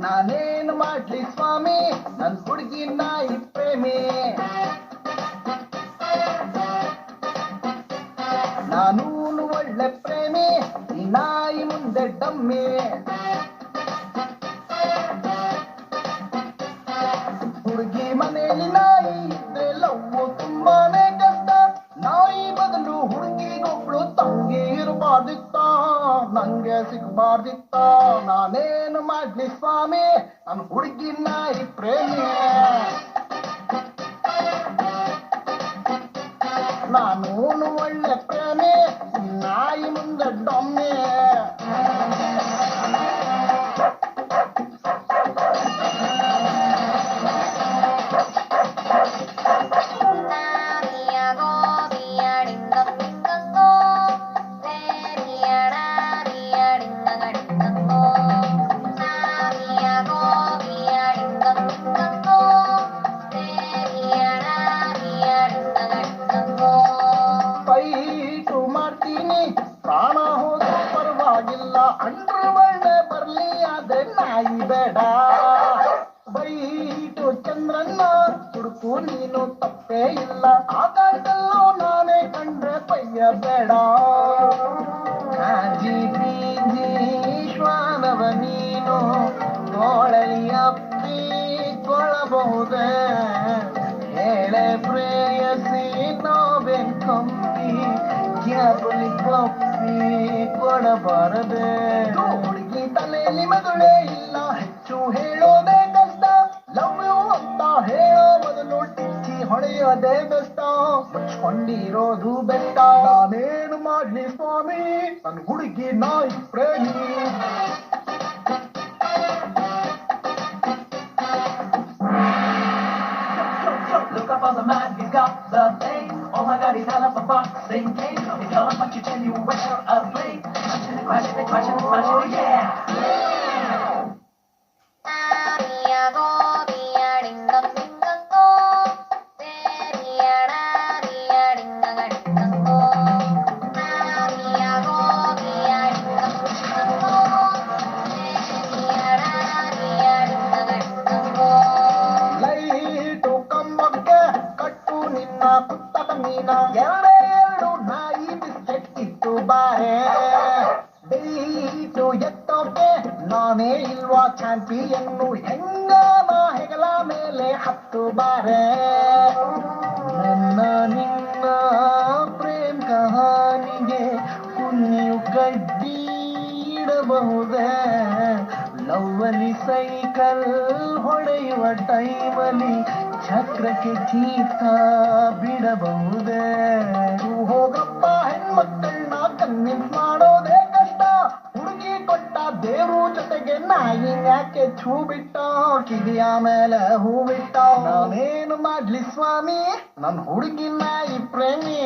ನಾನೇನು ಮಾಡ್ಲಿ ಸ್ವಾಮಿ ನನ್ ಹುಡುಗಿ ನಾಯಿ ಪ್ರೇಮಿ. ನಾನೂನು ಒಳ್ಳೆ ಪ್ರೇಮಿ, ಈ ನಾಯಿ ಮುಂದೆ ಡಮ್ಮಿ. ಹುಡುಗಿ ಮನೆಯಲ್ಲಿ ನಾಯಿ ಇದ್ರೆ ಲವ್ವು ತುಂಬಾನೇ ಕಷ್ಟ. ನಾಯಿ ಬದಲು ಹುಡುಗಿಗೊಬ್ಳು ತಂಗಿ ಇರಬಾರ್ದಿತ್ತ, ನಂಗೆ ಸಿಗಬಾರ್ದಿತ್ತ. ನಾನೇನು ಮಾಡ್ಲಿ ಸ್ವಾಮಿ ನನ್ ಹುಡುಗಿ ನಾಯಿ ಪ್ರೇಮಿ. ನಾನೂನು ಒಳ್ಳೆ ಪ್ರೇಮಿ, ನಾಯಿ ಮುಂದೆ ಡಮ್ಮಿ. ಮಾಡ್ತೀನಿ ಪ್ರಾಣ ಹೋದ್ರೂ ಪರವಾಗಿಲ್ಲ, ಅಂಡ್ರು ಒಳ್ಳೆ ಬರ್ಲಿ ಆದ್ರೆ ನಾಯಿ ಬೇಡ. ಬೈಟು ಚಂದ್ರನ್ನ ಹುಡುಕು ನೀನು ತಪ್ಪೇ ಇಲ್ಲ, ಆಕಾಶದಲ್ಲೂ ನಾನೇ ಕಂಡ್ರೆ ಬಯ್ಯ ಬೇಡ. ಕಾಜಿ ಬೀಜಿ ಶ್ವಾನವ ನೀನು ತೋಳಲಿ ಅಪ್ಪಿಕೊಳ್ಳಬಹುದೇ, ಹೇಳೆ ಪ್ರೇಯಸಿ ನೋವೇನ್ ಕಮ್ಮಿ, ಯಾಕಲಿ ಕಪ್ಪಿ ಕೊಡಬಾರದೆ. ಹುಡುಗಿ ತಲೆಯಲ್ಲಿ ಮದುವೆ ಇಲ್ಲ, ಹೆಚ್ಚು ಹೇಳೋದೇ ಕಷ್ಟ. ಲವ್ ಯು ಅಂತ ಹೇಳೋ ಬದಲು ಟಿಚ್ಚಿ ಹೊಡೆಯೋದೇ ಬೆಷ್ಟ, ಮುಚ್ಕೊಂಡಿರೋದು ಬೆಷ್ಟ. ನಾನೇನು ಮಾಡ್ಲಿ ಸ್ವಾಮಿ ನನ್ ಹುಡುಗಿ ನಾಯಿ ಪ್ರೇಮಿ. Look up on the man, he's got the thing. Oh my God, he's hell of a boxing king. He tell him what you tell you where a blade. Crashing, crashing, yeah. ಪುಸ್ತಕ ಮೀನ ಎರಡೇ ಎರಡು ನಾಯಿ biscuit ಇತ್ತು ಬಾರೆ. Diet ಎತ್ತೋಕೆ ನಾನೇ ಇಲ್ವಾ ಚಾಂಪಿಯನ್ನು, ಹೆಂಗಾನ ಹೆಗಲ ಮೇಲೆ ಹತ್ತು ಬಾರೆ. ನನ್ನ ನಿನ್ನ ಪ್ರೇಮ್ ಕಹಾನಿಗೆ ಕುಣಿಯು ಕಡ್ಡಿಡಬಹುದೇ, ಲವ್ವಲ್ಲಿ ಸೈಕಲ್ ಹೊಡೆಯುವ ಟೈಮಲ್ಲಿ ಚಕ್ರಕ್ಕೆ ಚೀತ ಬಿಡಬಹುದೇ. ಹೋಗಪ್ಪ ಹೆಣ್ಮಕ್ಕಳನ್ನ ಕನ್ವಿನ್ಸ್ ಮಾಡೋದೇ ಕಷ್ಟ, ಹುಡುಗಿ ಕೊಟ್ಟ ದೇವ್ರು ಜೊತೆಗೆ ನಾಯಿ ಯಾಕೆ ಛೂ ಬಿಟ್ಟ, ಕಿವಿಯ ಮೇಲೆ ಹೂ ಬಿಟ್ಟ. ನಾನೇನು ಮಾಡ್ಲಿ ಸ್ವಾಮಿ ನನ್ ಹುಡುಗಿ ನಾಯಿ ಪ್ರೇಮಿ.